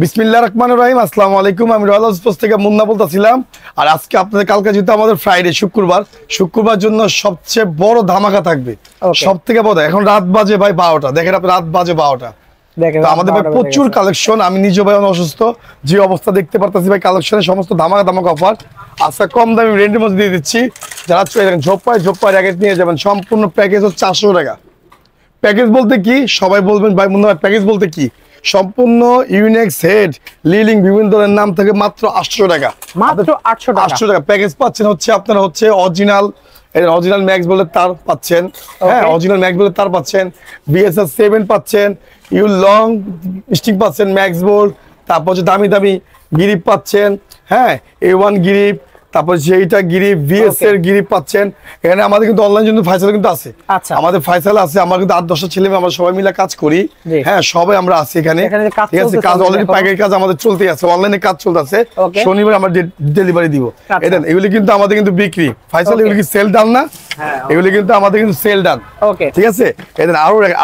বিসমিল্লাহির রহমানির রহিম। আসসালামু আলাইকুম। আমি রয়্যাল হাউস থেকে মুন্না বলতেছিলাম। আর আজকে আপনাদের কালকে যেহেতু আমাদের ফ্রাইডে শুক্রবার জন্য সবচেয়ে বড় ধামাকা থাকবে। সবথেকে বড়। এখন রাত বাজে ভাই 12টা। দেখেন আপনি রাত বাজে 12টা। তো আমাদের ভাই প্রচুর কালেকশন। আমি নিজে ভাই অসুস্থ, যে অবস্থা দেখতে পারতেছি ভাই কালেকশনের সমস্ত ধামাকা অফার আজকে কম দামি রেন্টের মধ্যে দিয়ে দিচ্ছি। যারা ঝোপায় র্যাকেট নিয়ে যাবেন, সম্পূর্ণ প্যাকেজ হচ্ছে 400 টাকা। প্যাকেজ বলতে কি সবাই বলবেন ভাই মুন্না ভাই প্যাকেজ বলতে কি, সম্পূর্ণ ইউনিক্স হেড লিলিং বিভিন্ন ধরনের নাম থেকে মাত্র 800 টাকা। মাত্র 800 টাকা প্যাকেজ পাচ্ছেন। হচ্ছে আপনারা হচ্ছে অরিজিনাল ম্যাক্স বলে তার পাচ্ছেন। হ্যাঁ, অরিজিনাল ম্যাক্স বলে তার পাচ্ছেন। বিএসএস 7 পাচ্ছেন, ইউ লং স্টিক পাচ্ছেন ম্যাক্স বোল্ট। তারপর হচ্ছে দামি গিরিপ পাচ্ছেন। হ্যাঁ, A1 গিরিপ, তারপর সেইটা গিরিপ, ভিএস এর গিরিপ পাচ্ছেন। এখানে আমাদের কিন্তু অনলাইন জন্য ফাইসাল কিন্তু আছে। আমাদের ফাইসাল আছে। আমরা কিন্তু 8-10টা ছেলে আমরা সবাই মিলে কাজ করি। হ্যাঁ, সবাই আমরা আছি এখানে। ঠিক আছে, কাজ অলরেডি পাইকারি কাজ আমাদের চলতে আছে, অনলাইনে কাজ চলতেছে। শনিবার আমরা ডেলিভারি দিব। এগুলি কিন্তু আমাদের কিন্তু বিক্রি ফাইসাল, এগুলি কি সেল ডান না? এগুলি কিন্তু আমাদের কিন্তু সেল ডান। ঠিক আছে, এদের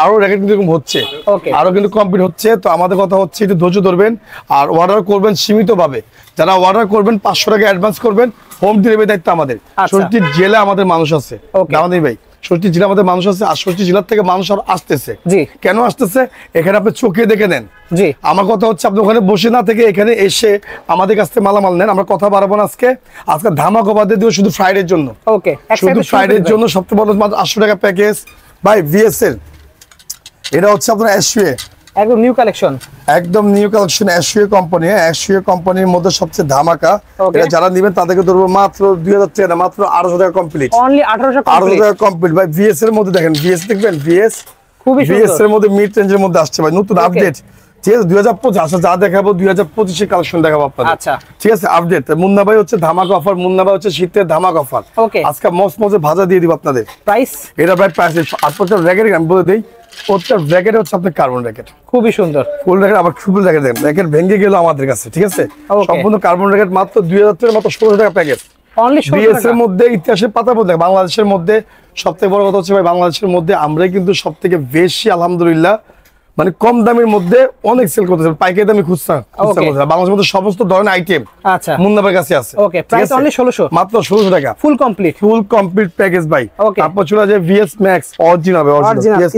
আরো র্যাকেট কিন্তু হচ্ছে, আরো কিন্তু কমপ্লিট হচ্ছে। তো আমাদের কথা হচ্ছে একটু ধৈর্য ধরবেন আর অর্ডার করবেন সীমিত ভাবে। যারা অর্ডার করবেন 500 টাকা অ্যাডভান্স করবেন, হোম ডেলিভারি দায়িত্ব আমাদের। 60 জেলা আমাদের মানুষ আছে আমাদের ভাই, 60 জেলা আমাদের মানুষ আছে। আর 60 জেলার থেকে মানুষ আর আসতেছে। কেন আসতেছে? এখানে আপনি চোখে দেখে নেন। আমার কথা হচ্ছে আপনি ওখানে বসে না থেকে এখানে এসে আমাদের কাছ থেকে মালামাল নেন। আমরা কথা বাড়াবো না আজকে ধামাকা অফার দিয়ে দিব শুধু ফ্রাইডের জন্য। শুধু ফ্রাইডের জন্য সবচেয়ে বড় মাত্র 800 টাকা প্যাকেজ ভাই। ভিএস এর এটা হচ্ছে আপনার এসইউ একদম new collection, SU company. SU কোম্পানির মধ্যে সবচেয়ে ধামাকা। এটা যারা নেবেন তাদেরকে ধরবো মাত্র 2000 টাকা, মাত্র 800 টাকা কমপ্লিট। অনলি 800 টাকা কমপ্লিট ভাই। ভিএস এর মধ্যে দেখেন, ভিএস দেখবেন, ভিএস খুবই সুন্দর। ভিএস এর মধ্যে মিড রেঞ্জের মধ্যে আসছে ভাই, নতুন আপডেট। ঠিক আছে, 2025 আসলে যা দেখাবো 2025 এর কালেকশন দেখাবো আপনাদের। আচ্ছা, ঠিক আছে, আপডেট। মুন্না ভাই হচ্ছে ধামাকা অফার, মুন্না ভাই হচ্ছে শীতের ধামাকা অফার। আজকে মজে ভাজা দিয়ে দিব আপনাদের। প্রাইস এটা ভাই প্রাইস 850 র্যাকেট আমি বলে দেই। প্রত্যেকটা র্যাকেট হচ্ছে আপনার কার্বন র্যাকেট, খুবই সুন্দর ফুল র্যাকেট। আবার ফুল র্যাকেট দেখেন, র্যাকেট ভেঙে গেল আমাদের কাছে। ঠিক আছে, সম্পূর্ণ কার্বন র্যাকেট মাত্র 2000 টাকা, মাত্র 1600 টাকা প্যাকেজ। অনলি 1600 টাকা। এর মধ্যে ইতিহাসের পাতা বলতে বাংলাদেশের মধ্যে সবথেকে বড় কথা হচ্ছে ভাই, বাংলাদেশের মধ্যে আমরাই কিন্তু সবথেকে বেশি আলহামদুলিল্লাহ মানে কম দামের মধ্যে অনেক সেল করতেছে। পাইকারি দামে খুচরা বাংলাদেশের মধ্যে সমস্ত ধরনের আইটেম আচ্ছা মুন্না ভাইয়ের কাছে আছে। ওকে, প্রাইস অনলি 1600, মাত্র 1600 টাকা ফুল কমপ্লিট প্যাকেজ ভাই। তারপর চলে যায় ভিএস ম্যাক্স অরিজিনাল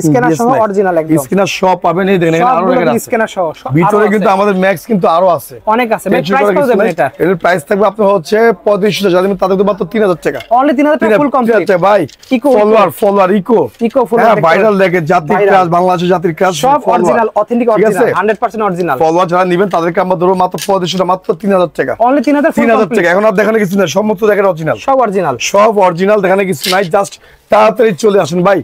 স্ক্যানার সহ অরিজিনাল একদম স্ক্যানার সব পাবেন। এই দেখেন আরো র্যাকেট আছে স্ক্যানার সহ, ভিতরে কিন্তু আমাদের ম্যাক্স কিন্তু আরো আছে, অনেক আছে ভাই। প্রাইস কত দেবেন এটা? এর প্রাইস থাকবে আপনার হচ্ছে 3500 টাকা, তাদের তো মাত্র 3000 টাকা। অনলি 3000 টাকা ফুল কমপ্লিট ভাই। Eco follower eco follower viral racket, জাতির ক্রাশ, বাংলাদেশের জাতির ক্রাশ, সব original authentic original 100% original. Follower যারা নেবেন তাদেরকে আমরা ধরো মাত্র 3500 টাকা, মাত্র 3000 টাকা। অনলি 3000 টাকা। এখন আর দেখানো কিছু নাই, সমস্ত র্যাকেট অরিজিনাল, সব অরিজিনাল, দেখানো কিছু নাই। জাস্ট তাড়াতাড়ি চলে আসুন ভাই।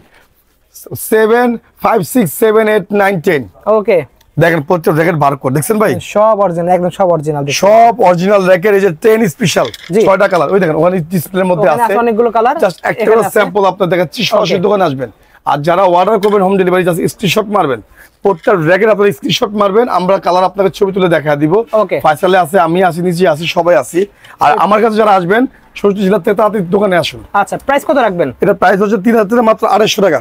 7 5 6 7 8 9 10 ওকে, দেখেন প্রত্যেক র্যাকেট বারকোড দেখছেন ভাই, সব অরিজিনাল, একদম সব অরিজিনাল র্যাকেট। এই যে 10 স্পেশাল 6টা কালার, ওই দেখেন ওখানে ডিসপ্লের মধ্যে আছে অনেকগুলো কালার। জাস্ট একটা স্যাম্পল আপনাদের দেখাচ্ছি, সরাসরি দোকানে আসবেন। আর যারা অর্ডার করবেন হোম ডেলিভারি, জাস্ট স্ক্রিনশট মারবেন, প্রত্যেকটা র্যাকেট আপনারা স্ক্রিনশট মারবেন, আমরা কালার আপনাকে ছবি তুলে দেখা দিব। ফাইসালে আছে, আমি আছি, নিচে আছি, সবাই আছি। আর আমার কাছে যারা আসবেন 60 জেলা থেকে তাড়াতাড়ি দোকানে আসুন। আচ্ছা, প্রাইস কত রাখবেন? এটা প্রাইস হচ্ছে 3000 টাকা, মাত্র 250 টাকা।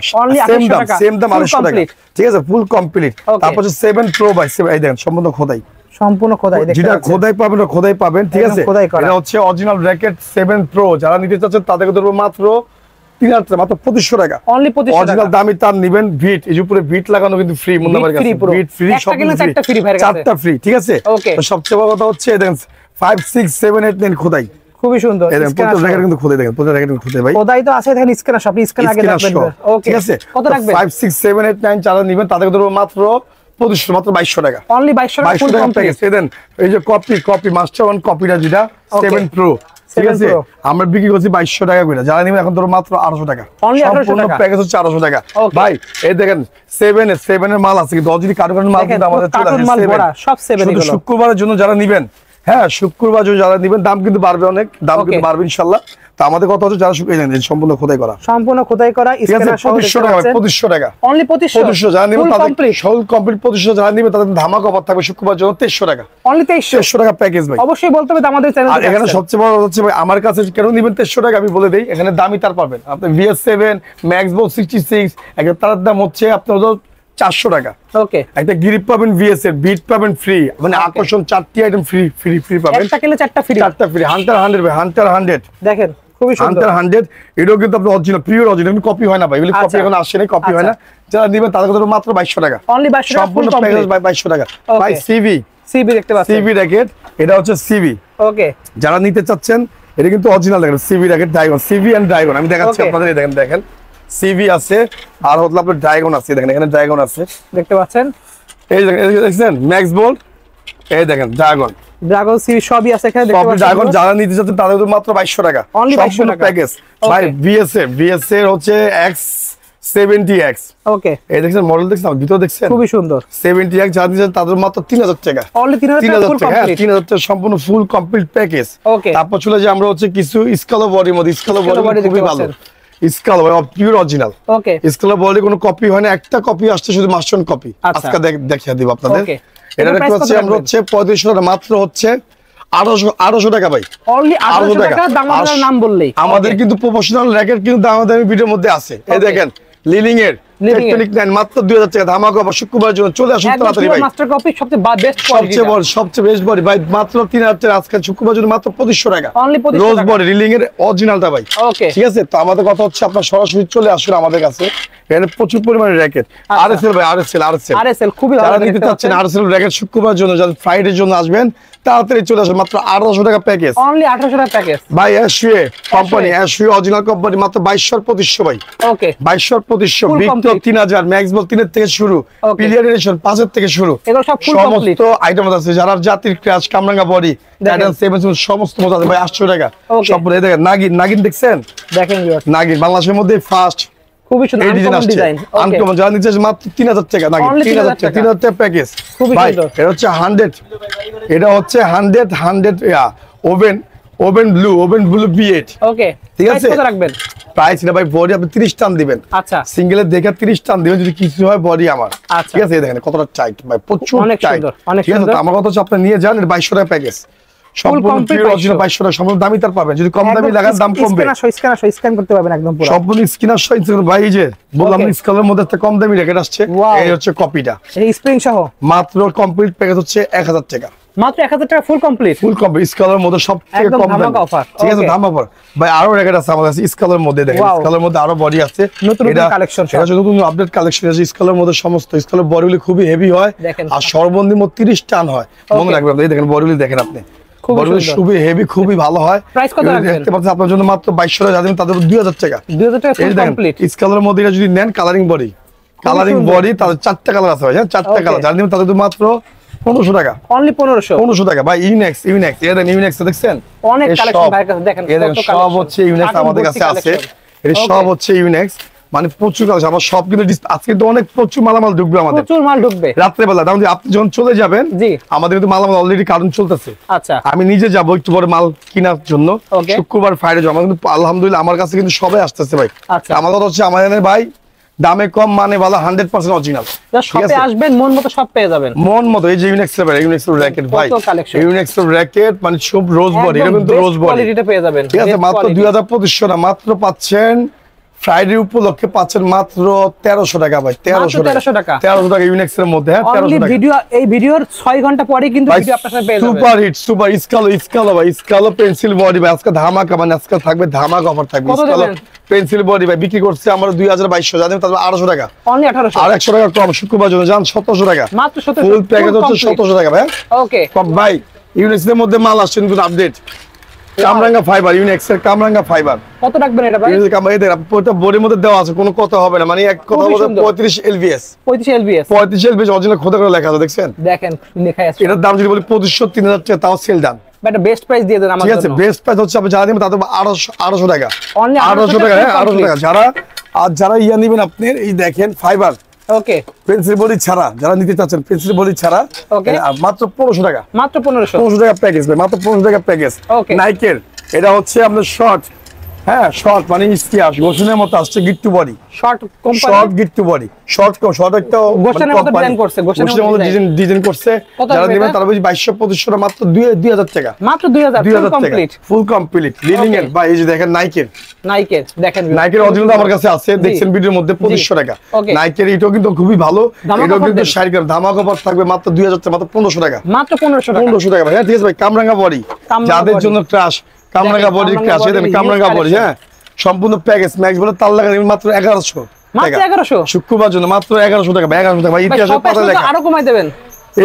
সেম দাম 250 টাকা। ঠিক আছে, ফুল কমপ্লিট। তারপর হচ্ছে 7 প্রো বাই 7, এই দেখেন সম্পূর্ণ খোদাই, যেটা খোদাই পাবেন। ঠিক আছে, এটা হচ্ছে অরিজিনাল র্যাকেট 7 প্রো। যারা নিতে চাচ্ছেন তাদেরকে ধরবো মাত্র 3000 টাকা, মাত্র 2500 টাকা। অনলি 2500 টাকা। অরিজিনাল দামি তার নেবেন। ভিট এই উপরে ভিট লাগানো কিন্তু ফ্রি, মুন্নাবার কাছে ভিট ফ্রি, সব ফ্রি, চারটা ফ্রি। ঠিক আছে, তো সবচেয়ে বড় কথা হচ্ছে দেখেন 5 6 7 8 9 খোদাই, খুবই সুন্দর। প্রত্যেক র্যাকেট কিন্তু খোদাই, দেখেন প্রত্যেক র্যাকেট কিন্তু খোদাই ভাই, খোদাই তো আছে। দেখেন স্ক্যানার, আপনি স্ক্যানার আগে রাখবেন। ওকে, ঠিক আছে, কত রাখবেন? 5 6 7 8 9 যারা নেবেন তাদেরকে ধরবো মাত্র 2500, মাত্র 2200 টাকা। অনলি 2200 টাকা প্যাকেজ। দেন এই যে কপি মাস্টার ওয়ান কপিটা যেটা 7 প্রো, ঠিক আছে, আমরা বিক্রি করছি 2200 টাকা করে। যারা নেবেন এখন ধরো মাত্র 800 টাকা। সম্পূর্ণ প্যাকেজ হচ্ছে 800 টাকা ভাই। এই দেখেন 7 এর মাল আছে, কিন্তু অরিজিনাল কার্টুনের মাল কিন্তু আমাদের চলে আসে। সব 7 এগুলো শুক্রবারের জন্য যারা নেবেন। হ্যাঁ, শুক্রবার যারা নেবেন দাম কিন্তু বাড়বে, অনেক দাম কিন্তু বাড়বে ইনশাআল্লাহ। তো আমাদের কথা হচ্ছে যারা সম্পূর্ণ খোদাই করা স্ক্যানার সহ 2500 টাকা। অনলি 2500 যারা নেবেন তাদের ফুল কমপ্লিট 2500 যারা নেবেন তাদের ধামাকা অফার থাকবে শুক্রবার জন্য 2300 টাকা। অনলি 2300 টাকা প্যাকেজ ভাই। অবশ্যই বলতে হবে আমাদের চ্যানেল। আর এখানে সবচেয়ে বড় হচ্ছে ভাই, আমার কাছে কেন নেবেন 2300 টাকা আমি বলে দেই। এখানে দামি তার পাবেন আপনি VS7 ম্যাক্স বল 66, একটা তার দাম হচ্ছে আপনার 400 টাকা। ওকে, একটা গ্রিপ পাবেন ভিএস এর, বিট পাবেন ফ্রি, মানে আকর্ষণ 4টি আইটেম ফ্রি ফ্রি ফ্রি পাবেন। একটা কিনলে 4টা ফ্রি, 4টা ফ্রি। হান্টার 100 ভাই, হান্টার 100 দেখেন খুবই সুন্দর। হান্টার 100 এটাও কিন্তু আপনি অরিজিনাল, পিওর অরিজিনাল, কিন্তু কপি হয় না ভাই, এগুলো কপি এখন আসে না, কপি হয় না। যারা নেবেন তাদের জন্য মাত্র 2200 টাকা, অনলি 2200 টাকা, সম্পূর্ণ প্যাকেজ ভাই 2200 টাকা ভাই। সিভি, সিবি দেখতে পাচ্ছেন, সিভি র্যাকেট, এটা হচ্ছে সিভি। ওকে, যারা নিতে চাচ্ছেন এটা কিন্তু অরিজিনাল দেখেন, CV racket dragon, CV and dragon আমি দেখাচ্ছি আপনাদের। দেখেন দেখেন সিভি আছে আর হলো আপনার ড্রাগন আছে, দেখেন এখানে ড্রাগন আছে দেখতে পাচ্ছেন। এই দেখেন ম্যাক্স বোল্ট, এই দেখেন ড্রাগন, ড্রাগন সিভি সবই আছে এখানে দেখতে পাচ্ছেন। ড্রাগন যারা নিতে চাচ্ছেন তাদের জন্য মাত্র 2200 টাকা, অনলি 2200 টাকা প্যাকেজ ভাই। ভিএস এর হচ্ছে X70X, ওকে, এই দেখছেন মডেল, দেখছেন ভিতর দেখছেন খুবই সুন্দর। 70X যারা নিতে চাচ্ছেন তাদের মাত্র 3000 টাকা, অনলি 3000 টাকা ফুল কমপ্লিট, 3000 টাকা সম্পূর্ণ ফুল কমপ্লিট প্যাকেজ। ওকে, তারপর চলে যে আমরা হচ্ছে কিছু স্কালো বডির মধ্যে, স্কালো বডি খুবই ভালো, স্কালো পিওর অরিজিনাল। ওকে, স্কালো বডি কোনো কপি হয় না, একটা কপি আসছে শুধু মাস্টার কপি, আজকে দেখিয়ে দিব আপনাদের। এটা দেখতে পাচ্ছি আমরা হচ্ছে 3500 টাকা, মাত্র হচ্ছে 800 টাকা ভাই, অনলি 800 টাকা। দামাদার নাম বললেই আমাদের কিন্তু প্রফেশনাল র্যাকেট কিন্তু দামাদামি ভিডিওর মধ্যে আছে। এই দেখেন লিলিং এর টেকনিক 9 মাত্র 2000 টাকা, ধামাকা অফার শুক্রবার জন্য চলে আসুন তাড়াতাড়ি ভাই। মাস্টার কপি সবচেয়ে বেস্ট কোয়ালিটি, সবচেয়ে বেস্ট বডি ভাই, মাত্র 3000 টাকা আজকে শুক্রবার জন্য মাত্র 2500 টাকা, অনলি 2500 রোজ টাকা বডি লিলিং এর অরিজিনালটা ভাই। ওকে, ঠিক আছে, তো আমাদের কথা হচ্ছে আপনারা সরাসরি চলে আসুন আমাদের কাছে, এখানে প্রচুর পরিমাণে র্যাকেট। আরএসএল ভাই, আরএসএল খুবই ভালো। যারা নিতে চাচ্ছেন আরএসএল র্যাকেট শুক্রবার জন্য, যারা ফ্রাইডের জন্য আসবেন তাড়াতাড়ি চলে আসুন, মাত্র 1800 টাকা প্যাকেজ, অনলি 1800 টাকা প্যাকেজ ভাই। এসইএ কোম্পানি, এসইএ অরিজিনাল কোম্পানি, মাত্র 2200 ভাই। ওকে, 2200 বিক্টো 3000, ম্যাক্স বল 3 এর থেকে শুরু, পিলিয়ন এডিশন 5 এর থেকে শুরু, এগুলো সব ফুল কমপ্লিট সমস্ত আইটেম আছে। যারা জাতির ক্রাশ, কামরাঙ্গা বডি, টাইটান 7 সমস্ত মতো আছে ভাই, 800 টাকা সম্পূর্ণ। এই দেখেন নাগিন দেখছেন, দেখেন নাগিন বাংলাদেশের মধ্যে ফার্স্ট, খুবই সুন্দর ডিজাইন, আনকমন। যারা নিতে চাচ্ছেন মাত্র 3000 টাকা, নাগিন 3000 টাকা প্যাকেজ, খুবই সুন্দর। এটা হচ্ছে 100, এটা হচ্ছে 100 ওভেন ব্লু B8। ওকে, ঠিক আছে, কত রাখবেন প্রাইস? না ভাই বডি আপনি 30 টান দিবেন, আচ্ছা, সিঙ্গেলের দেখে 30 টান দিবেন, যদি কিছু হয় বডি আমার। আচ্ছা, ঠিক আছে, এই দেখেন কতটা টাইট ভাই, প্রচুর টাইট। অনেক ঠিক আছে, সুন্দর। তো আমার কথা হচ্ছে আপনি নিয়ে যান, 2200 টাকা প্যাকেজ, সম্পূর্ণ পিওর অরিজিনাল 2200 টাকা, সম্পূর্ণ দামি তার পাবেন, যদি কম দামি লাগান দাম কমবে। স্ক্যান করতে পারবেন একদম পুরো, সম্পূর্ণ স্ক্যানার সহ ভাই। এই যে বললাম স্ক্যানের মধ্যে একটা কম দামি র্যাকেট আসছে, এই হচ্ছে কপিটা, এই স্প্রিং সহ মাত্র কমপ্লিট প্যাকেজ হচ্ছে 1000 টাকা, মাত্র 1000 টাকা ফুল কমপ্লিট স্কালের মধ্যে সবথেকে কম দাম অফার। ঠিক আছে, ধামাকা অফার ভাই। আরো র্যাকেট আছে আমাদের কাছে স্কালের মধ্যে, দেখেন স্কালের মধ্যে আরো বডি আছে, নতুন কালেকশন, এটা হচ্ছে নতুন আপডেট কালেকশন আছে। স্কালের মধ্যে সমস্ত স্কালের বডিগুলি খুবই হেভি হয় আর সর্বনিম্ন 30 টান হয়, মনে রাখবেন। এই দেখেন বডিগুলি দেখেন আপনি, বডিগুলি খুবই হেভি, খুবই ভালো হয়। প্রাইস কত রাখবেন? দেখতে পাচ্ছেন আপনার জন্য মাত্র 2200 টাকা, যাদের তাদের 2000 টাকা, 2000 টাকা ফুল কমপ্লিট। স্কালের মধ্যে এটা যদি নেন কালারিং বডি, তাদের 4টা কালার আছে ভাই, 4টা কালার, যাদের নেবেন তাদের মাত্র 1500 টাকা, অনলি 1500 টাকা ভাই। ইউনিক্স দেখছেন, অনেক কালেকশন ভাই কাছে, দেখেন সব হচ্ছে ইউনিক্স আমাদের কাছে আছে, এটা সব হচ্ছে ইউনিক্স, মানে প্রচুর কালেকশন। আমার সব কিন্তু আজকে তো অনেক প্রচুর মালামাল ঢুকবে, আমাদের প্রচুর মাল ঢুকবে রাত্রে বেলা। আপনি যখন চলে যাবেন, আমাদের কিন্তু মালামাল অলরেডি কারণ চলতেছে। আচ্ছা, আমি নিজে যাবো একটু পরে মাল কেনার জন্য, শুক্রবার ফ্রাইডে জমা, কিন্তু আলহামদুলিল্লাহ আমার কাছে কিন্তু সবাই আসতেছে ভাই। আমার কথা হচ্ছে আমাদের ভাই দামে কম মানে ভালো, 100% অরিজিনাল। শপে আসবেন, মন মতো সব পেয়ে যাবেন, মন মতো। এই যে ইউনিক্স র্যাকেট ভাই, ইউনিক্স র্যাকেট মানে সব রোজ বডি, এটা কিন্তু রোজ বডি কোয়ালিটিটা পেয়ে যাবেন। ঠিক আছে, মাত্র 2500 না, মাত্র পাচ্ছেন ফ্রাইডে উপলক্ষে পাচ্ছেন মাত্র 1300 টাকা ভাই, 1300 টাকা ইউনিক্স এর মধ্যে। হ্যাঁ, 1300 টাকা। ভিডিও, এই ভিডিওর 6 ঘন্টা পরে কিন্তু ভিডিও আপনার সাথে পেয়ে যাবেন। সুপার হিট, সুপার স্কালো ভাই, স্কালো পেন্সিল বডি ভাই, আজকে ধামাকা, মানে আজকে থাকবে ধামাকা অফার থাকবে। স্কালো পেন্সিল বডি ভাই বিক্রি করছে আমরা 2200, জানেন তাহলে 800 টাকা, অনলি 1800, আর 100 টাকা কম। শুক্রবার জন্য যান 1700 টাকা, মাত্র 1700, ফুল প্যাকেজ হচ্ছে 1700 টাকা ভাই। ওকে ভাই ইউনিক্স এর মধ্যে মাল আসছে কিন্তু আপডেট, কামরাঙ্গা ফাইবার, ইউনিক্স এর কামরাঙ্গা ফাইবার। কত রাখবেন এটা ভাই? এদের বডির মধ্যে দেওয়া আছে, কোনো কথা হবে না, মানে এক কথা বলতে 35 LBS, 35 LBS অরিজিনাল খোদা করে লেখা আছে, দেখছেন? দেখেন লেখা আছে। এটার দাম যদি বলি 2500 3000 টাকা, তাও সেল দাম। এটা বেস্ট প্রাইস দিয়ে দেন আমাদের জন্য। ঠিক আছে, বেস্ট প্রাইস হচ্ছে আপনি যারা নেবেন তাদের 800 টাকা, অনলি 800 টাকা, হ্যাঁ 800 টাকা। যারা ইয়া নেবেন আপনি, এই দেখেন ফাইবার, ওকে, পেন্সিল বডি ছাড়া, যারা নিতে চাচ্ছেন পেন্সিল বডি ছাড়া, ওকে, মাত্র 1500 টাকা, মাত্র 1500 টাকা প্যাকেজ ভাই, মাত্র 1500 টাকা প্যাকেজ। নাইকের এটা হচ্ছে আপনার শর্ট, হ্যাঁ শর্ট মানে স্টিয়াস গোছনের মতো আসছে গিট্টু বডি শর্ট কোম্পানি শর্ট গিট্টু বডি শর্ট একটা গোছনের মতো ডিজাইন করছে গোছনের মতো ডিজাইন করছে যারা নেবেন তারা বুঝি 2200 2500 মাত্র 2000 টাকা মাত্র 2000 কমপ্লিট ফুল কমপ্লিট লিনিং এর বা এই যে দেখেন নাইকের দেখেন নাইকের অরিজিনাল আমার কাছে আছে দেখছেন ভিডিওর মধ্যে 2500 টাকা নাইকের এটাও কিন্তু খুবই ভালো এটাও কিন্তু 60 গ্রাম ধামাকা অফার থাকবে মাত্র 2000 টাকা মাত্র 1500 টাকা মাত্র 1500 টাকা ভাই হ্যাঁ ঠিক আছে ভাই কামরাঙ্গা বডি যাদের জন্য ক্রাশ কামরাঙ্গা বডির ক্রাশ এদের কামরাঙ্গা বডি হ্যাঁ সম্পূর্ণ প্যাকেজ ম্যাক্স বলে তার লাগা মাত্র 1100 মাত্র 1100 শুক্রবার জন্য মাত্র 1100 টাকা 1100 টাকা ভাই ইতিহাসের পাতা লেখা আরো কমাই দেবেন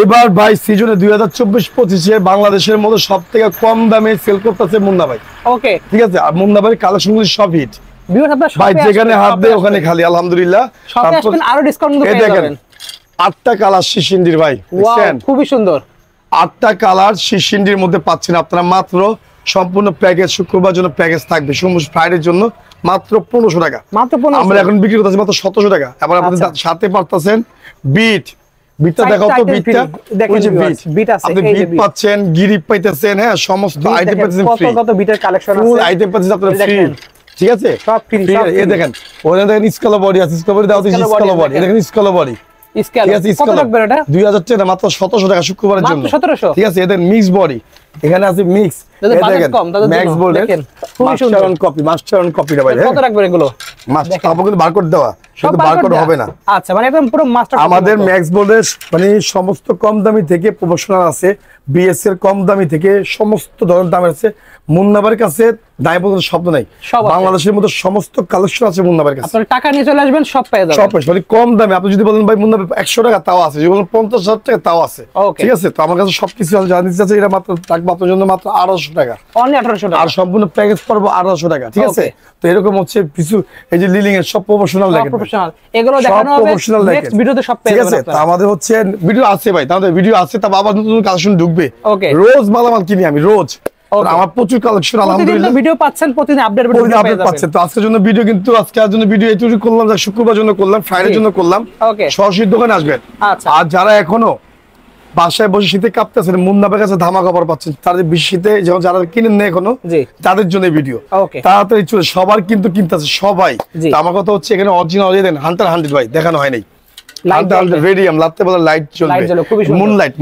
এবার ভাই সিজনে 2024-25 এ বাংলাদেশের মধ্যে সবথেকে কম দামে সেল করতেছে মুন্না ভাই ওকে ঠিক আছে আর মুন্না ভাই কালেকশনগুলো সব হিট ভাই যেখানে হাত দেয় ওখানে খালি আলহামদুলিল্লাহ সবে আসবেন আরো ডিসকাউন্ট পেয়ে যাবেন 8টা কালার শিশিন্ডির ভাই দেখছেন খুবই সুন্দর 8টা কালার শিশিন্ডির মধ্যে পাচ্ছেন আপনারা মাত্র সম্পূর্ণ প্যাকেজ শুক্রবার জন্য প্যাকেজ থাকবে সোমবার ফ্রাইডের জন্য মাত্র 1500 টাকা মাত্র 1500 আমরা এখন বিক্রি করতেছি মাত্র 1700 টাকা আবার আপনি সাথে পারতেছেন বিটটা দেখাও তো বিটটা ওই যে বিট আছে আপনি বিট পাচ্ছেন গিরি পাইতেছেন হ্যাঁ সমস্ত আইটেম পাচ্ছেন ফ্রি কত বিটের কালেকশন আছে ফুল আইটেম পাচ্ছেন আপনারা ফ্রি ঠিক আছে সব ফ্রি এই দেখেন ওখানে দেখেন স্কালো বডি আছে স্কালো বডি দাও তো স্কালো বডি দেখেন স্কালো বডি কত রাখবেন এটা 2000 টাকা মাত্র 1700 টাকা শুক্রবারের জন্য মাত্র 1700 ঠিক আছে এদের মিক্স বডি এখানে আছে মিক্স দেখেন ম্যাক্স বোল্ড দেখেন খুবই সুন্দর মাস্টার অন কপি ভাই কত রাখবেন এগুলো মাস্টার তারপর কিন্তু বারকোড দেওয়া কিন্তু বারকোড হবে না আচ্ছা মানে একদম পুরো মাস্টার আমাদের ম্যাক্স বোল্ডের মানে সমস্ত কম দামি থেকে প্রফেশনাল আছে বিএস এর কম দামি থেকে সমস্ত ধরনের দাম আছে মুন্নাবার কাছে দায় বলতে শব্দ নাই বাংলাদেশের মধ্যে সমস্ত কালেকশন আছে মুন্নাবার কাছে আপনারা টাকা নিয়ে চলে আসবেন সব পেয়ে যাবেন সব মানে কম দামে আপনি যদি বলেন ভাই মুন্নাবার 100 টাকা তাও আছে যদি বলেন 50,000 টাকা তাও আছে ঠিক আছে তো আমার কাছে সবকিছু আছে জানিয়ে দিতে এটা মাত্র থাকবে আপনার জন্য মাত্র 1800 টাকা অনলি 1800 টাকা আর সম্পূর্ণ প্যাকেজ পড়বে 1800 টাকা ঠিক আছে তো এরকম হচ্ছে কিছু এই যে লিলিং এর সব প্রফেশনাল দেখেন প্রফেশনাল এগুলো দেখানো হবে নেক্সট ভিডিওতে সব পেয়ে যাবেন ঠিক আছে তো আমাদের হচ্ছে ভিডিও আছে ভাই তাহলে ভিডিও আছে তা আবার নতুন কালেকশন ঢুকবে ওকে রোজ মালামাল কিনি আমি রোজ আমার প্রচুর কালেকশন আলহামদুলিল্লাহ ভিডিও পাচ্ছেন প্রতিদিন আপডেট পাচ্ছেন তো আজকের জন্য ভিডিও কিন্তু আজকের জন্য ভিডিও এইটুকু করলাম যা শুক্রবার জন্য করলাম ফ্রাইডের জন্য করলাম ওকে সরাসরি দোকানে আসবেন আচ্ছা আর যারা এখনো বাসায় বসে শীতে কাঁপতেছেন মুন্নাবের কাছে ধামাকা অফার পাচ্ছেন তাদের বেশি শীতে যেমন যারা কিনেন না এখনো তাদের জন্য ভিডিও তাড়াতাড়ি চলে সবার কিন্তু কিনতেছে সবাই আমার কথা হচ্ছে এখানে অরিজিনাল দেন 100 ভাই দেখানো হয় নাই রেডিয়াম লাতে বলা লাইট চলবে মুনলাইট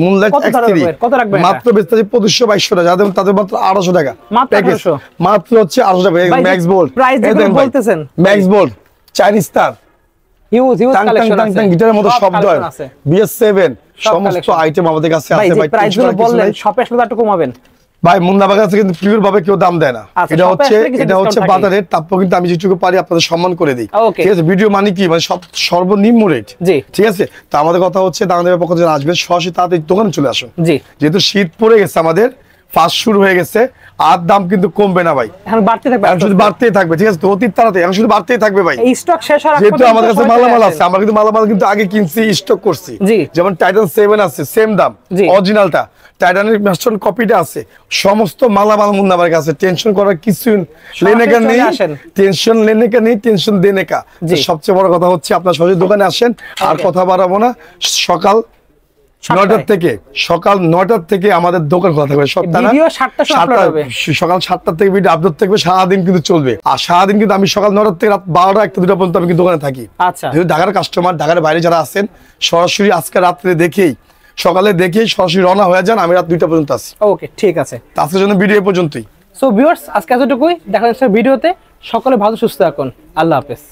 কত রাখবেন মাত্র বেচতেছে 2500 টাকা যাদের তাদের মাত্র 800 টাকা মাত্র হচ্ছে 800 টাকা ম্যাক্স বোল্ড প্রাইস বলতেছেন max bold Chinese star huge collection আছে গিটারের মতো শব্দ হয় BS7 সমস্ত আইটেম আমাদের কাছে আছে ভাই প্রাইসগুলো বললেন শপে আসলে একটু কমাবেন ভাই মুন্নাবার কাছে কিন্তু পিওর ভাবে কেউ দাম দেয় না এটা হচ্ছে বাজার রেট তারপর কিন্তু আমি যেটুকু পারি আপনাদের সম্মান করে দিই ঠিক আছে ভিডিও মানে কি মানে সব সর্বনিম্ন রেট ঠিক আছে তো আমাদের কথা হচ্ছে দামের পক্ষ থেকে আসবেন সরাসরি তাড়াতাড়ি দোকানে চলে আসুন যেহেতু শীত পড়ে গেছে আমাদের ফাস্ট শুরু হয়ে গেছে আর দাম কিন্তু কমবে না ভাই এখন বাড়তে থাকবে শুধু বাড়তেই থাকবে ঠিক আছে তো অতি তাড়াতাড়ি এখন শুধু বাড়তেই থাকবে ভাই এই স্টক শেষ হওয়ার আগে যেহেতু আমাদের কাছে মালামাল আছে আমরা কিন্তু মালামাল কিন্তু আগে কিনছি স্টক করছি যেমন টাইটান 7 আছে সেম দাম অরিজিনালটা টাইটানের মাস্টার কপিটা আছে সমস্ত মালামাল মুন্নাবার কাছে টেনশন করার কিছু লেনে কা নেই টেনশন লেনে কা নেই টেনশন দেনে কা সবচেয়ে বড় কথা হচ্ছে আপনার সরাসরি দোকানে আসেন আর কথা বাড়াবো না সকাল 9টার থেকে আমাদের দোকান খোলা থাকবে সকাল 7টা থেকে ভিডিও আপলোড থাকবে সারাদিন কিন্তু চলবে আর সারাদিন কিন্তু আমি সকাল 9টা থেকে রাত 12টা 1টা 2টা পর্যন্ত আমি দোকানে থাকি যেহেতু ঢাকার কাস্টমার ঢাকার বাইরে যারা আছেন সরাসরি আজকে রাত্রে দেখেই সকালে দেখেই সরাসরি রওনা হয়ে যান আমি রাত 2টা পর্যন্ত আছি ওকে ঠিক আছে আজকের জন্য ভিডিও এই পর্যন্তই সো ভিউয়ার্স আজকে এতটুকুই দেখা যাচ্ছে ভিডিওতে সকলে ভালো সুস্থ থাকুন আল্লাহ হাফেজ